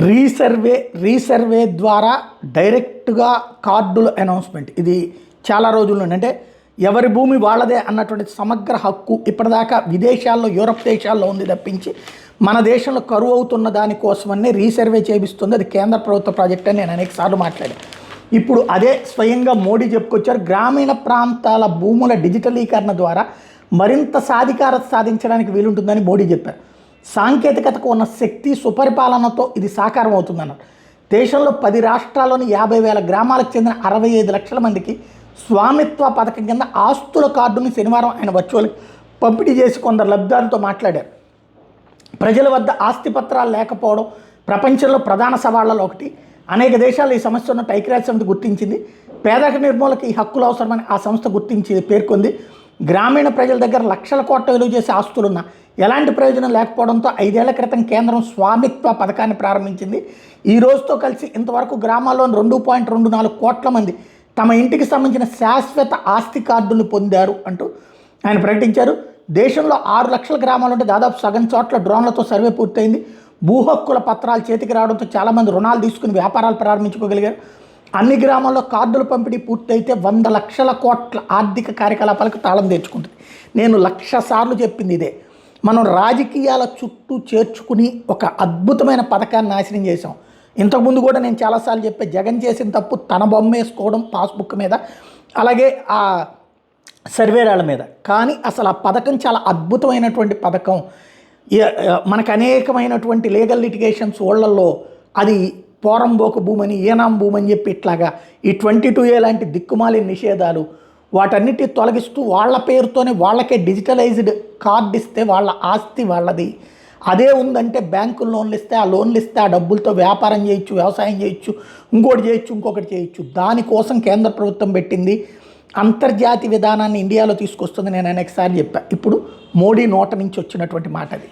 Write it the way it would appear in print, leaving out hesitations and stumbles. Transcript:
Resurvey resurvey ద్వారా డైరెక్ట్గా కార్డుల అనౌన్స్మెంట్ ఇది చాలా రోజుల నుండి అంటే ఎవరి భూమి వాళ్ళదే అన్నటువంటి సమగ్ర హక్కు ఇప్పటిదాకా విదేశాల్లో యూరప్ దేశాల్లో ఉంది తప్పించి మన దేశంలో కరువు అవుతున్న దానికోసమనే రీసర్వే చేపిస్తుంది. అది కేంద్ర ప్రభుత్వ ప్రాజెక్ట్ అని నేను అనేకసార్లు మాట్లాడాను. ఇప్పుడు అదే స్వయంగా మోడీ చెప్పుకొచ్చారు. గ్రామీణ ప్రాంతాల భూముల డిజిటలీకరణ ద్వారా మరింత సాధికారత సాధించడానికి వీలుంటుందని మోడీ చెప్పారు. సాంకేతికతకు ఉన్న శక్తి సుపరిపాలనతో ఇది సాకారం అవుతుందన్నారు. దేశంలో 10 రాష్ట్రాల్లోని 50,000 గ్రామాలకు చెందిన 65 లక్షల మందికి స్వామిత్వ పథకం కింద ఆస్తుల కార్డుని శనివారం ఆయన వర్చువల్ పంపిణీ చేసి కొందరు లబ్ధిదారులతో మాట్లాడారు. ప్రజల వద్ద ఆస్తి పత్రాలు లేకపోవడం ప్రపంచంలో ప్రధాన సవాళ్లలో ఒకటి. అనేక దేశాలు ఈ సమస్య ఉన్నట్టు ఐక్యరాజ్య సమితి గుర్తించింది. పేదరిక నిర్మూలనకి ఈ హక్కులు అవసరమని ఆ సంస్థ గుర్తించి పేర్కొంది. గ్రామీణ ప్రజల దగ్గర లక్షల కోట్ల విలువ చేసే ఆస్తులున్నా ఎలాంటి ప్రయోజనం లేకపోవడంతో 5 ఏళ్ల క్రితం కేంద్రం స్వామిత్వ పథకాన్ని ప్రారంభించింది. ఈ రోజుతో కలిసి ఇంతవరకు గ్రామాల్లోని 2.24 కోట్ల మంది తమ ఇంటికి సంబంధించిన శాశ్వత ఆస్తి కార్డులు పొందారు అంటూ ఆయన ప్రకటించారు. దేశంలో 6 లక్షల గ్రామాలు ఉంటే దాదాపు సగం చోట్ల డ్రోన్లతో సర్వే పూర్తయింది. భూ హక్కుల పత్రాలు చేతికి రావడంతో చాలామంది రుణాలు తీసుకుని వ్యాపారాలు ప్రారంభించుకోగలిగారు. అన్ని గ్రామాల్లో కార్డుల పంపిణీ పూర్తయితే 100 లక్షల కోట్ల ఆర్థిక కార్యకలాపాలకు తాళం తెచ్చుకుంటుంది. నేను 1,00,000 సార్లు చెప్పింది ఇదే. మనం రాజకీయాల చుట్టూ చేర్చుకుని ఒక అద్భుతమైన పథకాన్ని నాశనం చేసాం. ఇంతకుముందు కూడా నేను చాలాసార్లు చెప్పే జగన్ చేసిన తప్పు తన బొమ్మ వేసుకోవడం పాస్బుక్ మీద, అలాగే ఆ సర్వేరాల మీద. కానీ అసలు ఆ పథకం చాలా అద్భుతమైనటువంటి పథకం. మనకు అనేకమైనటువంటి లీగల్ లిటిగేషన్స్ ఓళ్లలో అది పోరంబోకు భూమని ఏనాం భూమని చెప్పి ఇట్లాగా ఈ 22A లాంటి దిక్కుమాలి నిషేధాలు వాటన్నిటి తొలగిస్తూ వాళ్ళ పేరుతోనే వాళ్ళకే డిజిటలైజ్డ్ కార్డు ఇస్తే వాళ్ళ ఆస్తి వాళ్ళది. అదే ఉందంటే బ్యాంకులు లోన్లు ఇస్తే ఆ లోన్లు ఇస్తే ఆ డబ్బులతో వ్యాపారం చేయొచ్చు, వ్యవసాయం చేయొచ్చు, ఇంకొకటి చేయొచ్చు. దానికోసం కేంద్ర ప్రభుత్వం పెట్టింది అంతర్జాతీయ విధానాన్ని ఇండియాలో తీసుకొస్తుంది. నేను అనేకసార్లు చెప్పాను. ఇప్పుడు మోడీ నోట నుంచి వచ్చినటువంటి మాట అది.